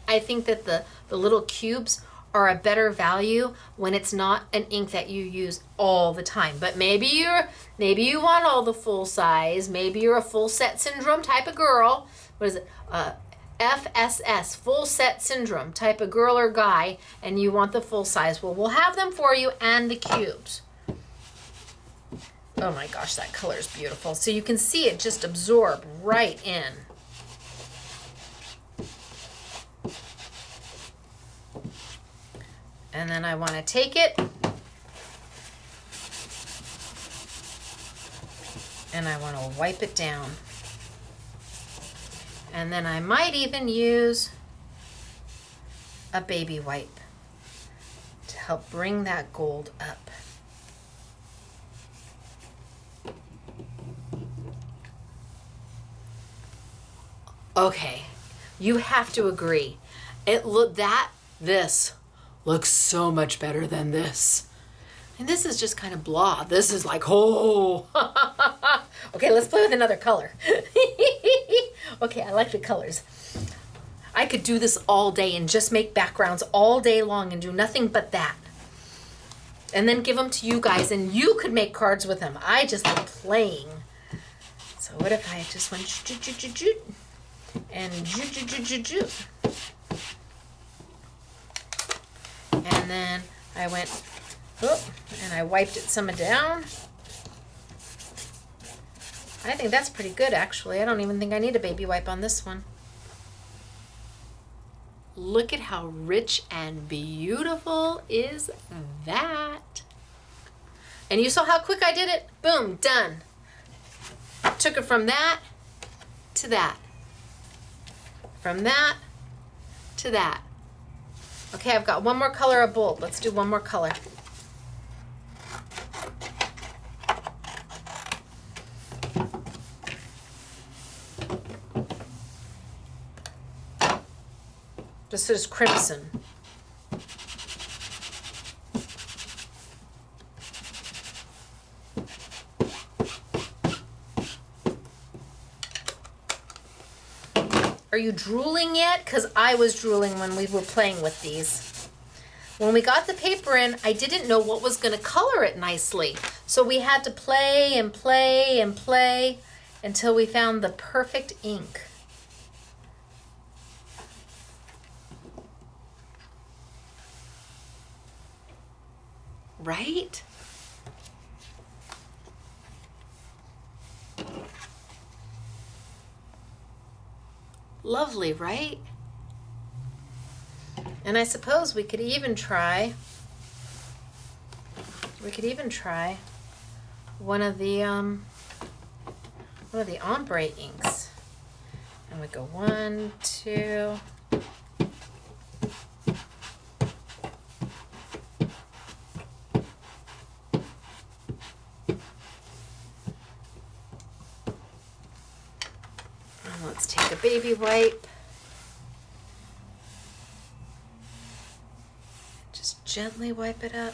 I think that the little cubes are a better value when it's not an ink that you use all the time. But maybe you want all the full size. Maybe you're a full set syndrome type of girl. What is it? FSS, full set syndrome type of girl or guy, and you want the full size. Well, we'll have them for you and the cubes. Oh my gosh, that color is beautiful. So you can see it just absorb right in. And then I want to take it and I want to wipe it down. And then I might even use a baby wipe to help bring that gold up. Okay, you have to agree. This looks so much better than this. And this is just kind of blah. This is like, oh. Okay, let's play with another color. Okay, I like the colors. I could do this all day and just make backgrounds all day long and do nothing but that. And then give them to you guys and you could make cards with them. I just like playing. So what if I just went and and then I went and I wiped it some down. I think that's pretty good actually. I don't even think I need a baby wipe on this one. Look at how rich and beautiful is that. And you saw how quick I did it? Boom, done. Took it from that to that. From that to that. Okay, I've got one more color of bold. Let's do one more color. This is crimson. Are you drooling yet? Because I was drooling when we were playing with these. When we got the paper in, I didn't know what was going to color it nicely. So we had to play and play and play until we found the perfect ink. Right? Lovely, right? And I suppose we could even try one of the ombre inks. And we go 1, 2. Let's take a baby wipe. Just gently wipe it up.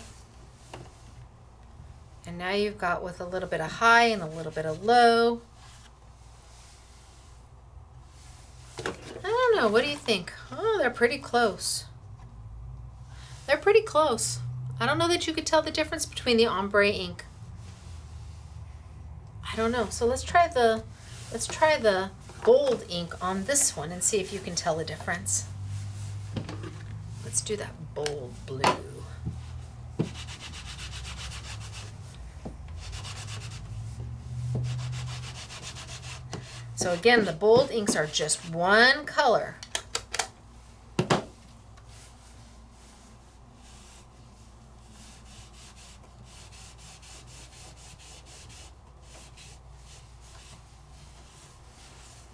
And now you've got with a little bit of high and a little bit of low. I don't know, what do you think? Oh, they're pretty close. They're pretty close. I don't know that you could tell the difference between the ombre ink. I don't know. So let's try the gold ink on this one and see if you can tell the difference. Let's do that bold blue. So again, the bold inks are just one color.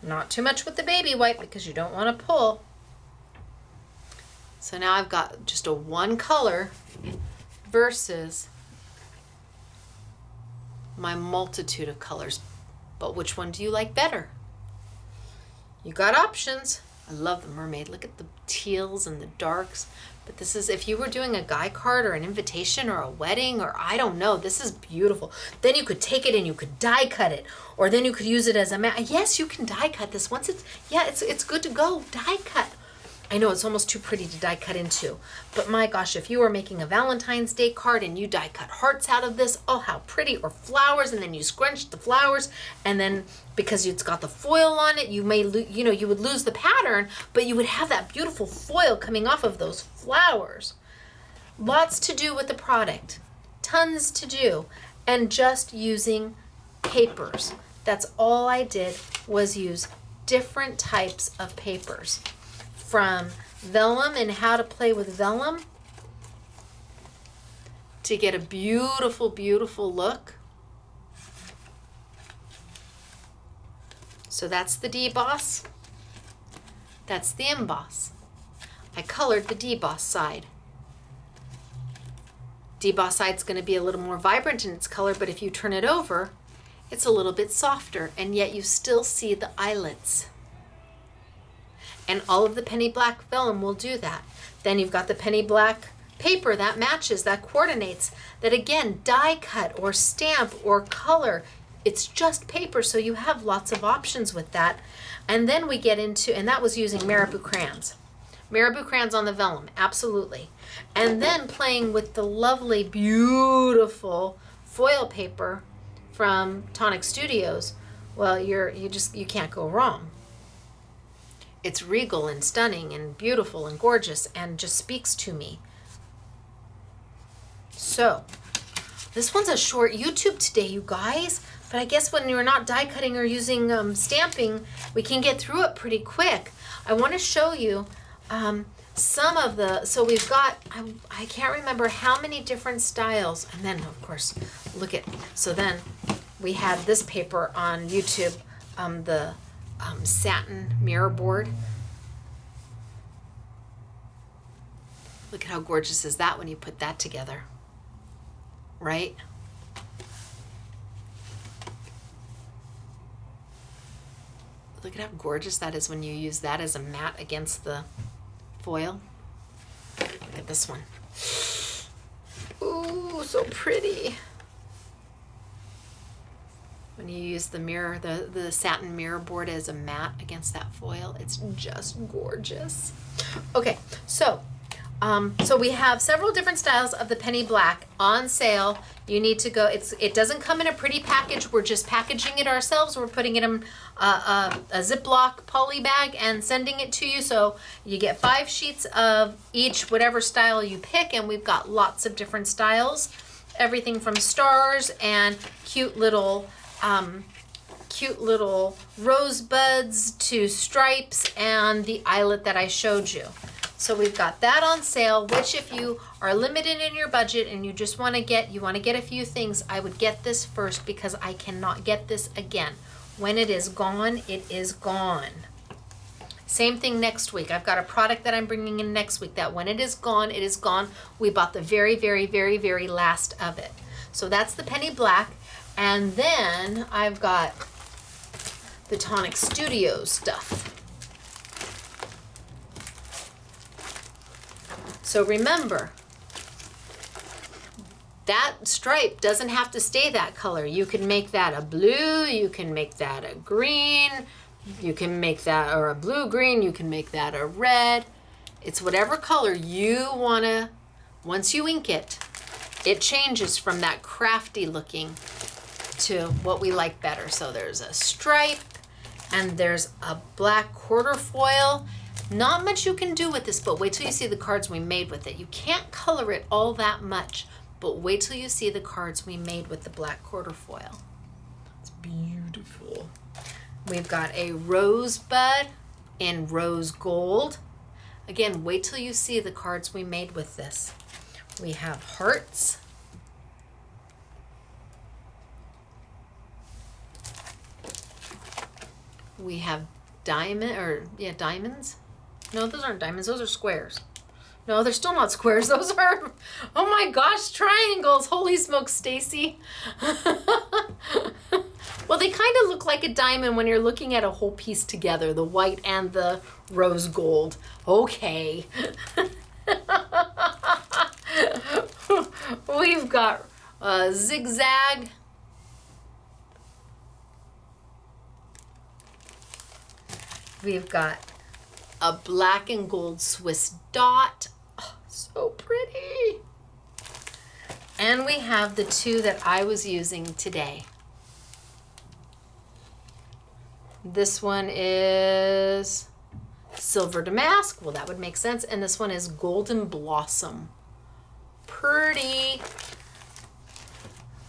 Not too much with the baby white because you don't want to pull. So now I've got just a one color versus my multitude of colors. But which one do you like better? You got options. I love the mermaid. Look at the teals and the darks. But this is, if you were doing a guy card or an invitation or a wedding or I don't know, this is beautiful. Then you could take it and you could die cut it. Or then you could use it as a mat. Yes, you can die cut this. Once it's, yeah, it's good to go. Die cut. I know it's almost too pretty to die cut into. But my gosh, if you were making a Valentine's Day card and you die cut hearts out of this, oh, how pretty. Or flowers, and then you scrunch the flowers. And then because it's got the foil on it, you may, you would lose the pattern, but you would have that beautiful foil coming off of those flowers. Lots to do with the product. Tons to do. And just using papers. That's all I did was use different types of papers. From Vellum and how to play with Vellum to get a beautiful, beautiful look. So that's the deboss. That's the emboss. I colored the deboss side. Deboss side's going to be a little more vibrant in its color, but if you turn it over, it's a little bit softer, and yet you still see the eyelets. And all of the penny black vellum will do that. Then you've got the penny black paper that matches, that coordinates, that again, die cut or stamp or color. It's just paper, so you have lots of options with that. And then we get into, and that was using marabou crayons. Marabou crayons on the vellum, absolutely. And then playing with the lovely, beautiful foil paper from Tonic Studios. Well, you can't go wrong. It's regal and stunning and beautiful and gorgeous and just speaks to me. So, this one's a short YouTube today, you guys. But I guess when you're not die cutting or using stamping, we can get through it pretty quick. I want to show you some of the, so we've got, I can't remember how many different styles. And then, of course, look at, so then we had this paper on YouTube, the satin mirror board. Look at how gorgeous is that when you put that together, right? Look at how gorgeous that is when you use that as a mat against the foil. Look at this one. Ooh, so pretty. When you use the mirror, the satin mirror board as a mat against that foil, it's just gorgeous. Okay, so we have several different styles of the penny black on sale. You need to go, it doesn't come in a pretty package. We're just packaging it ourselves. We're putting it in a Ziploc poly bag and sending it to you. So you get 5 sheets of each, whatever style you pick, and we've got lots of different styles. Everything from stars and cute little rosebuds to stripes and the eyelet that I showed you. So we've got that on sale, which if you are limited in your budget and you just want to get, a few things, I would get this first because I cannot get this again. When it is gone, it is gone. Same thing next week. I've got a product that I'm bringing in next week that when it is gone, it is gone. We bought the very, very, very, very last of it. So that's the penny black. And then I've got the Tonic Studios stuff. So remember, that stripe doesn't have to stay that color. You can make that a blue, you can make that a green, you can make that, or a blue-green, you can make that a red. It's whatever color you wanna, once you ink it, it changes from that crafty looking to what we like better. So there's a stripe, And there's a black quarter foil. Not much you can do with this, but wait till you see the cards we made with it. You can't color it all that much, but wait till you see the cards we made with the black quarter foil. It's beautiful. We've got a rosebud in rose gold. Again, wait till you see the cards we made with this. We have hearts. We have diamonds. No, those aren't diamonds, those are squares. No, they're still not squares. Those are, oh my gosh, triangles. Holy smokes, Stacy. Well, they kind of look like a diamond when you're looking at a whole piece together, the white and the rose gold. Okay. We've got a zigzag. We've got a black and gold Swiss dot. Oh, so pretty. And we have the two that I was using today. This one is Silver Damask. Well, that would make sense. And this one is Golden Blossom. Pretty.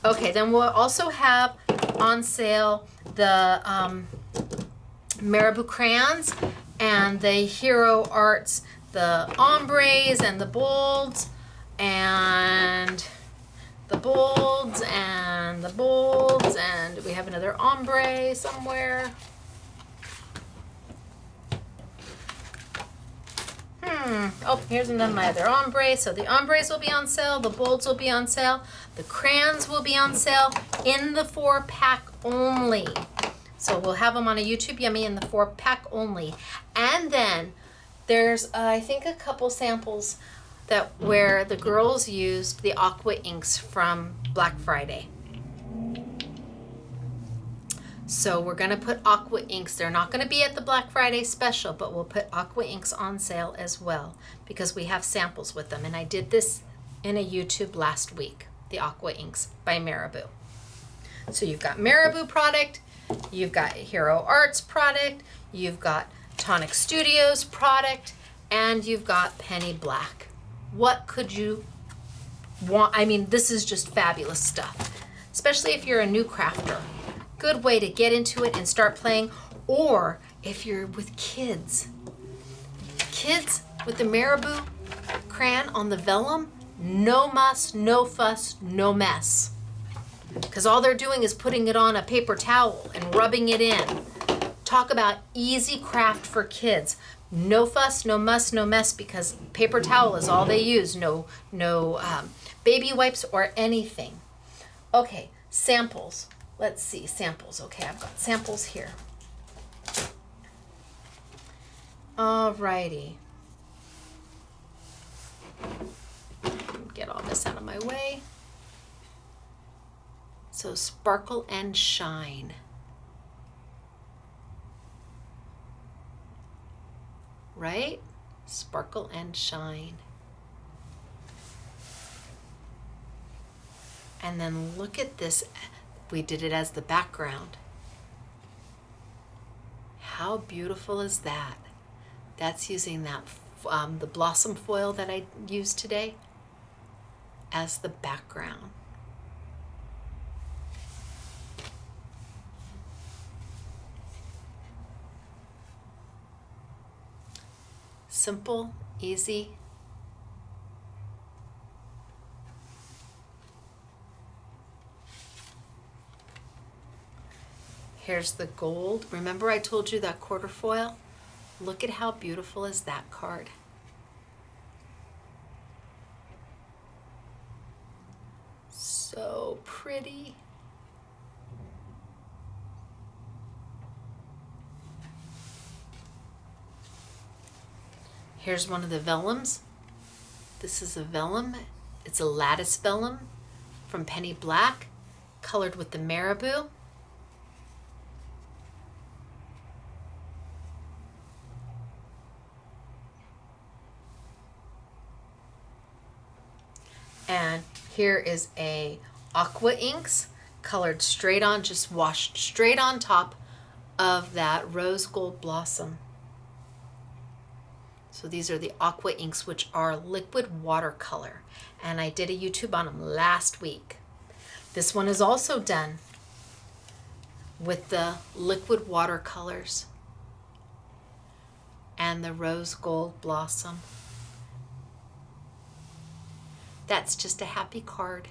Okay, then we'll also have on sale the Marabou crayons and the Hero Arts, the ombres and the bolds and the bolds and the bolds, and we have another ombre somewhere. Oh, here's another my other ombre. So the ombres will be on sale, the bolds will be on sale, the crayons will be on sale in the 4-pack only. So we'll have them on a YouTube Yummy in the 4-pack only. And then there's, I think, a couple samples that where the girls used the aqua inks from Black Friday. So we're gonna put aqua inks. They're not gonna be at the Black Friday special, but we'll put aqua inks on sale as well because we have samples with them. And I did this in a YouTube last week, the aqua inks by Marabou. So you've got Marabou product, you've got Hero Arts product, you've got Tonic Studios product, and you've got Penny Black. What could you want? I mean, this is just fabulous stuff, especially if you're a new crafter. Good way to get into it and start playing, or if you're with kids. Kids with the Marabou crayon on the vellum, no muss, no fuss, no mess. Because all they're doing is putting it on a paper towel and rubbing it in. Talk about easy craft for kids. No fuss, no muss, no mess, because paper towel is all they use. No baby wipes or anything. Okay, samples. Let's see, samples. Okay, I've got samples here. Alrighty. Get all this out of my way. So sparkle and shine. Right? Sparkle and shine. And then look at this. We did it as the background. How beautiful is that? That's using that the blossom foil that I used today as the background. Simple, easy. Here's the gold. Remember I told you that quarter foil? Look at how beautiful is that card. So pretty. Here's one of the vellums. This is a vellum. It's a lattice vellum from Penny Black, colored with the Marabou. And here is a aqua inks colored straight on, just washed straight on top of that rose gold blossom. So these are the aqua inks, which are liquid watercolor. And I did a YouTube on them last week. This one is also done with the liquid watercolors and the rose gold blossom. That's just a happy card.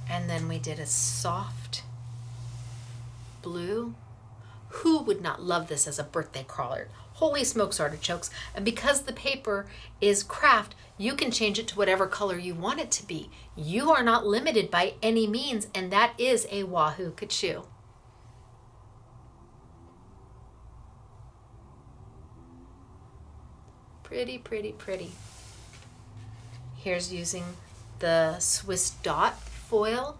And then we did a soft blue. Who would not love this as a birthday card? Holy smokes, artichokes. And because the paper is craft, you can change it to whatever color you want it to be. You are not limited by any means, and that is a Wahoo Kachoo. Pretty, pretty, pretty. Here's using the Swiss dot foil.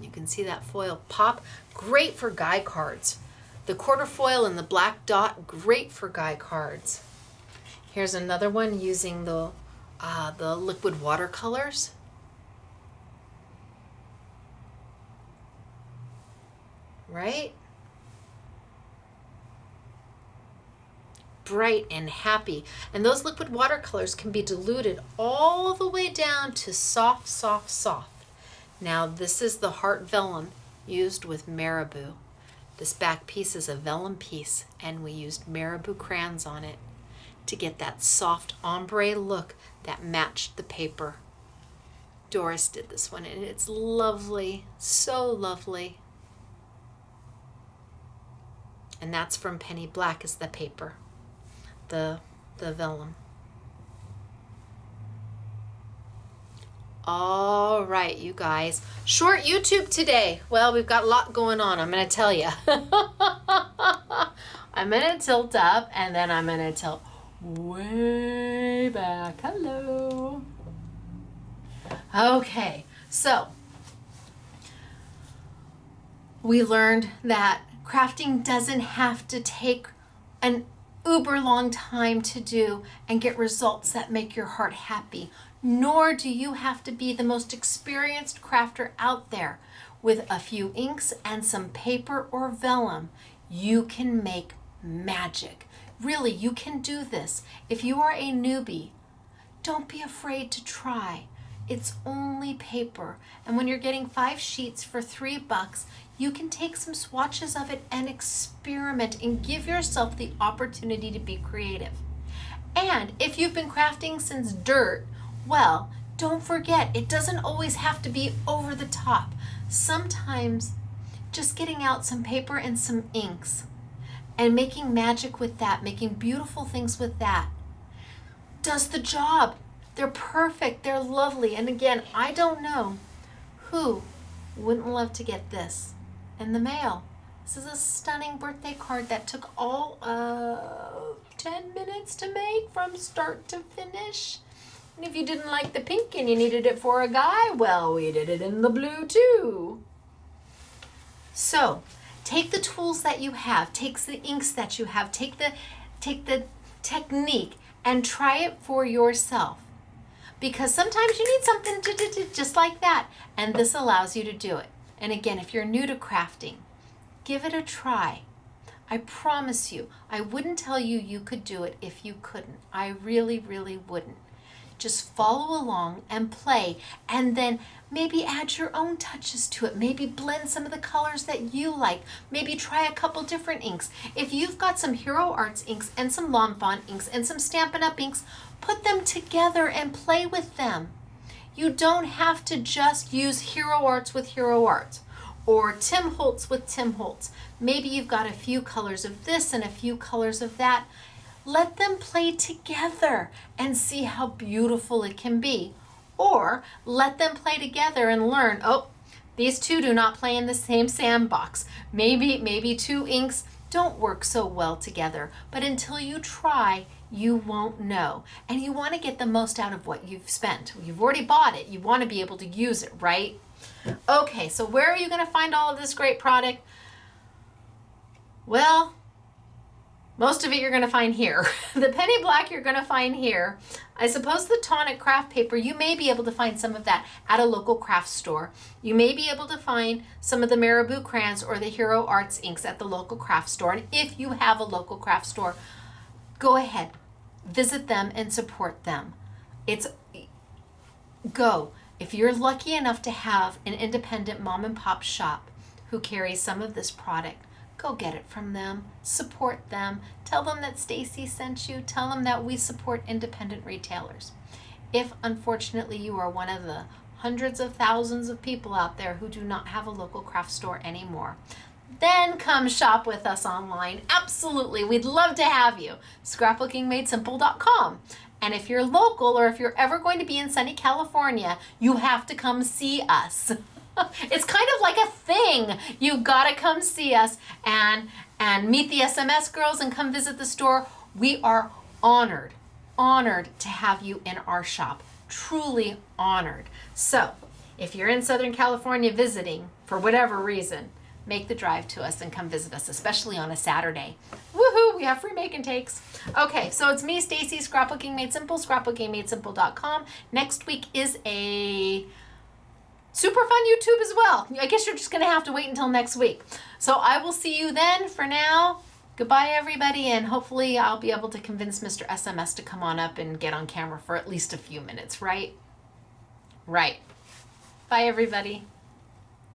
You can see that foil pop. Great for guy cards. The quarter foil and the black dot, great for guy cards. Here's another one using the liquid watercolors. Right? Bright and happy. And those liquid watercolors can be diluted all the way down to soft, soft, soft. Now this is the heart vellum used with marabou. This back piece is a vellum piece, and we used marabou crayons on it to get that soft ombre look that matched the paper. Doris did this one, and it's lovely, so lovely. And that's from Penny Black is the paper, the vellum. All right, you guys. Short YouTube today. Well, we've got a lot going on, I'm going to tell you. I'm going to tilt up, and then I'm going to tilt way back. Hello. Okay, so we learned that crafting doesn't have to take an uber long time to do and get results that make your heart happy. Nor do you have to be the most experienced crafter out there. With a few inks and some paper or vellum, you can make magic. Really, you can do this. If you are a newbie, don't be afraid to try. It's only paper. And when you're getting 5 sheets for $3, you can take some swatches of it and experiment and give yourself the opportunity to be creative. And if you've been crafting since dirt, well, don't forget, it doesn't always have to be over the top. Sometimes just getting out some paper and some inks and making magic with that, making beautiful things with that, does the job. They're perfect, they're lovely. And again, I don't know who wouldn't love to get this in the mail. This is a stunning birthday card that took all of 10 minutes to make from start to finish. And if you didn't like the pink and you needed it for a guy, well, we did it in the blue too. So take the tools that you have, take the inks that you have, take the technique and try it for yourself. Because sometimes you need something to just like that, and this allows you to do it. And again, if you're new to crafting, give it a try. I promise you, I wouldn't tell you you could do it if you couldn't. I really, really wouldn't. Just follow along and play, and then maybe add your own touches to it. Maybe blend some of the colors that you like. Maybe try a couple different inks. If you've got some Hero Arts inks and some Lawn Fawn inks and some Stampin' Up! Inks, put them together and play with them. You don't have to just use Hero Arts with Hero Arts or Tim Holtz with Tim Holtz. Maybe you've got a few colors of this and a few colors of that. Let them play together and see how beautiful it can be. Or let them play together and learn, oh, these two do not play in the same sandbox. Maybe 2 inks don't work so well together. But until you try, you won't know. And you want to get the most out of what you've spent. You've already bought it. You want to be able to use it, right? Okay, so where are you going to find all of this great product? Well, Most of it you're going to find here. The penny black you're going to find here. I suppose the Tonic craft paper, you may be able to find some of that at a local craft store. You may be able to find some of the Marabou crayons or the Hero Arts inks at the local craft store. And if you have a local craft store, go ahead, visit them and support them. Go. If you're lucky enough to have an independent mom and pop shop who carries some of this product, go get it from them, support them, tell them that Stacy sent you, tell them that we support independent retailers. If unfortunately you are one of the hundreds of thousands of people out there who do not have a local craft store anymore, then come shop with us online. Absolutely, we'd love to have you. Scrapbookingmadesimple.com. And if you're local or if you're ever going to be in sunny California, you have to come see us. It's kind of like a thing. You gotta come see us and meet the SMS girls and come visit the store. We are honored to have you in our shop. Truly honored. So if you're in Southern California visiting for whatever reason, make the drive to us and come visit us, especially on a Saturday. Woohoo, we have free make and takes. Okay, so it's me, Stacy, Scrapbooking Made Simple, scrapbookingmadesimple.com. Next week is a super fun YouTube as well. I guess you're just going to have to wait until next week. So I will see you then. For now, goodbye everybody, and hopefully I'll be able to convince Mr. SMS to come on up and get on camera for at least a few minutes, right? Right. Bye everybody.